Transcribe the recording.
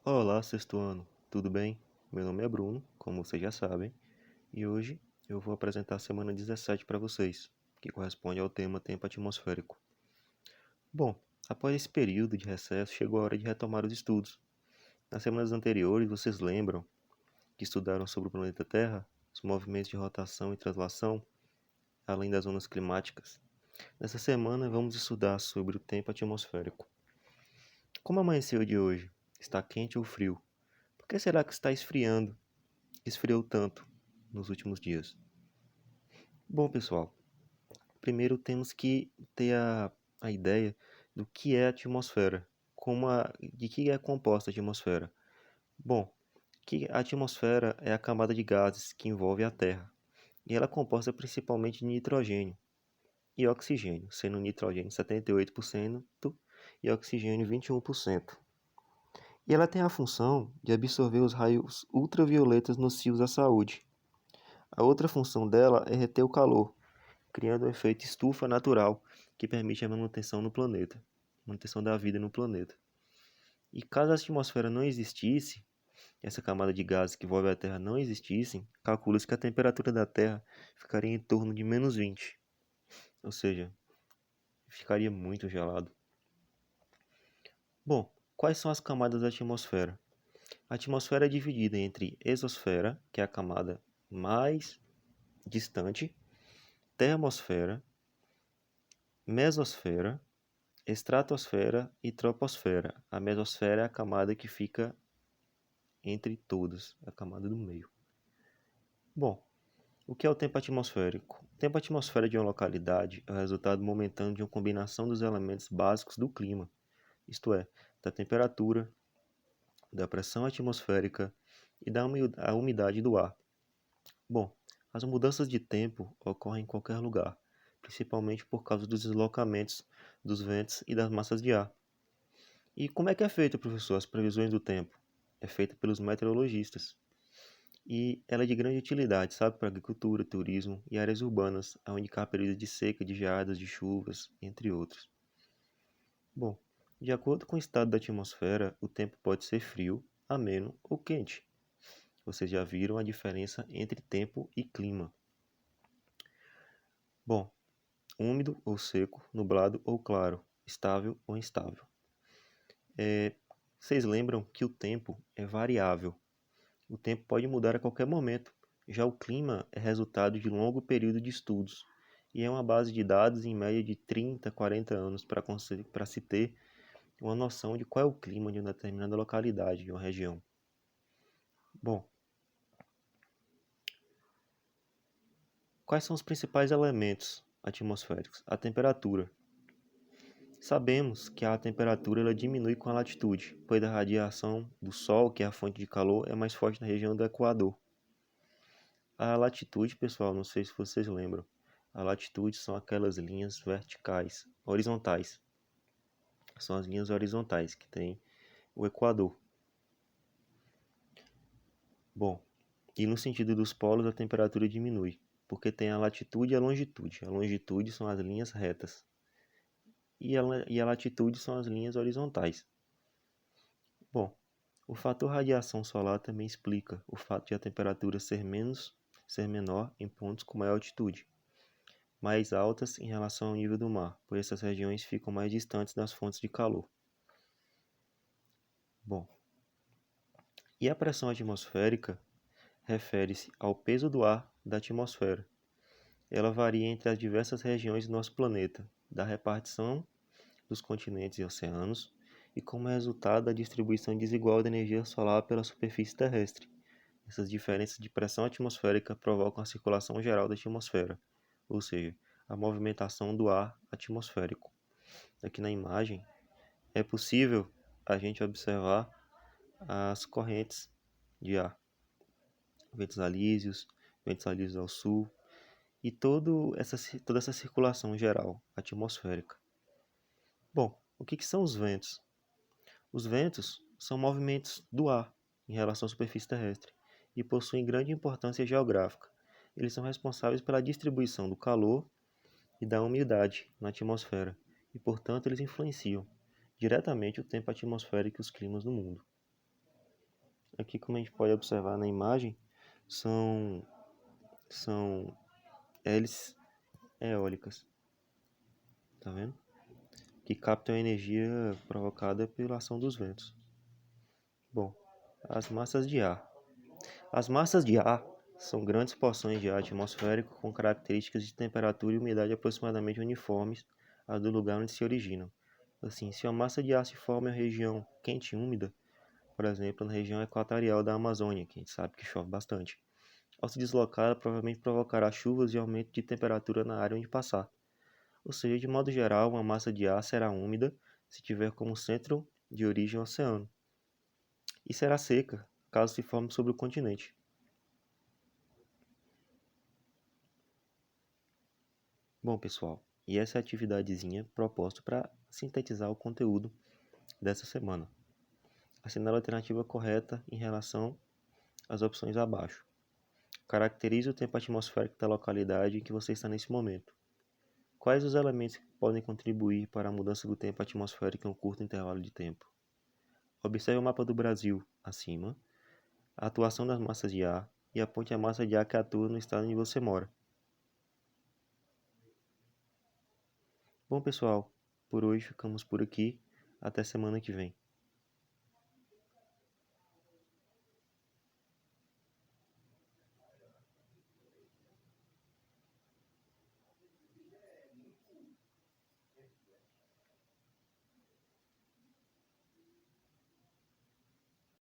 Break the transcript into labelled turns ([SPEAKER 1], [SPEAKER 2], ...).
[SPEAKER 1] Olá, sexto ano, tudo bem? Meu nome é Bruno, como vocês já sabem, e hoje eu vou apresentar a semana 17 para vocês, que corresponde ao tema tempo atmosférico. Bom, após esse período de recesso, chegou a hora de retomar os estudos. Nas semanas anteriores, vocês lembram que estudaram sobre o planeta Terra, os movimentos de rotação e translação, além das ondas climáticas? Nessa semana, vamos estudar sobre o tempo atmosférico. Como amanheceu o de hoje? Está quente ou frio? Por que será que está esfriando? Esfriou tanto nos últimos dias? Bom, pessoal, primeiro temos que ter a ideia do que é a atmosfera, de que é composta a atmosfera. Bom, que a atmosfera é a camada de gases que envolve a Terra, e ela é composta principalmente de nitrogênio e oxigênio, sendo o nitrogênio 78% e oxigênio 21%. E ela tem a função de absorver os raios ultravioletas nocivos à saúde. A outra função dela é reter o calor, criando um efeito estufa natural que permite a manutenção no planeta, manutenção da vida no planeta. E caso a atmosfera não existisse, essa camada de gases que envolve a Terra não existissem, calcula-se que a temperatura da Terra ficaria em torno de -20, ou seja, ficaria muito gelado. Bom, quais são as camadas da atmosfera? A atmosfera é dividida entre exosfera, que é a camada mais distante, termosfera, mesosfera, estratosfera e troposfera. A mesosfera é a camada que fica entre todas, a camada do meio. Bom, o que é o tempo atmosférico? O tempo atmosférico de uma localidade é o resultado momentâneo de uma combinação dos elementos básicos do clima, isto é, da temperatura, da pressão atmosférica e da umidade do ar. Bom, as mudanças de tempo ocorrem em qualquer lugar, principalmente por causa dos deslocamentos dos ventos e das massas de ar. E como é que é feito, professor, as previsões do tempo? É feita pelos meteorologistas. E ela é de grande utilidade, sabe, para agricultura, turismo e áreas urbanas, ao indicar períodos de seca, de geadas, de chuvas, entre outros. Bom, de acordo com o estado da atmosfera, o tempo pode ser frio, ameno ou quente. Vocês já viram a diferença entre tempo e clima. Bom, úmido ou seco, nublado ou claro, estável ou instável. Vocês lembram que o tempo é variável. O tempo pode mudar a qualquer momento. Já o clima é resultado de longo período de estudos e é uma base de dados em média de 30, 40 anos para se ter uma noção de qual é o clima de uma determinada localidade, de uma região. Bom, quais são os principais elementos atmosféricos? A temperatura. Sabemos que a temperatura ela diminui com a latitude, pois a radiação do Sol, que é a fonte de calor, é mais forte na região do Equador. A latitude, pessoal, não sei se vocês lembram. A latitude são aquelas linhas verticais, horizontais. São as linhas horizontais que tem o Equador. Bom, e no sentido dos polos a temperatura diminui, porque tem a latitude e a longitude. A longitude são as linhas retas e a latitude são as linhas horizontais. Bom, o fator radiação solar também explica o fato de a temperatura ser menor em pontos com maior altitude, mais altas em relação ao nível do mar, pois essas regiões ficam mais distantes das fontes de calor. Bom, e a pressão atmosférica refere-se ao peso do ar da atmosfera. Ela varia entre as diversas regiões do nosso planeta, da repartição dos continentes e oceanos, e como resultado da distribuição desigual da energia solar pela superfície terrestre. Essas diferenças de pressão atmosférica provocam a circulação geral da atmosfera, ou seja, a movimentação do ar atmosférico. Aqui na imagem é possível a gente observar as correntes de ar, ventos alísios ao sul e toda essa circulação geral atmosférica. Bom, o que são os ventos? Os ventos são movimentos do ar em relação à superfície terrestre e possuem grande importância geográfica. Eles são responsáveis pela distribuição do calor e da umidade na atmosfera e, portanto, eles influenciam diretamente o tempo atmosférico e os climas do mundo. Aqui, como a gente pode observar na imagem, são, são hélices eólicas, tá vendo? Que captam a energia provocada pela ação dos ventos. Bom, as massas de ar. As massas de ar são grandes porções de ar atmosférico com características de temperatura e umidade aproximadamente uniformes às do lugar onde se originam. Assim, se uma massa de ar se forma em uma região quente e úmida, por exemplo, na região equatorial da Amazônia, que a gente sabe que chove bastante, ao se deslocar, ela provavelmente provocará chuvas e aumento de temperatura na área onde passar. Ou seja, de modo geral, uma massa de ar será úmida se tiver como centro de origem o oceano, e será seca caso se forme sobre o continente. Bom, pessoal, e essa é a atividadezinha proposta para sintetizar o conteúdo dessa semana. Assinale a alternativa correta em relação às opções abaixo. Caracterize o tempo atmosférico da localidade em que você está nesse momento. Quais os elementos que podem contribuir para a mudança do tempo atmosférico em um curto intervalo de tempo? Observe o mapa do Brasil acima, a atuação das massas de ar e aponte a massa de ar que atua no estado onde você mora. Bom, pessoal, por hoje ficamos por aqui. Até semana que vem.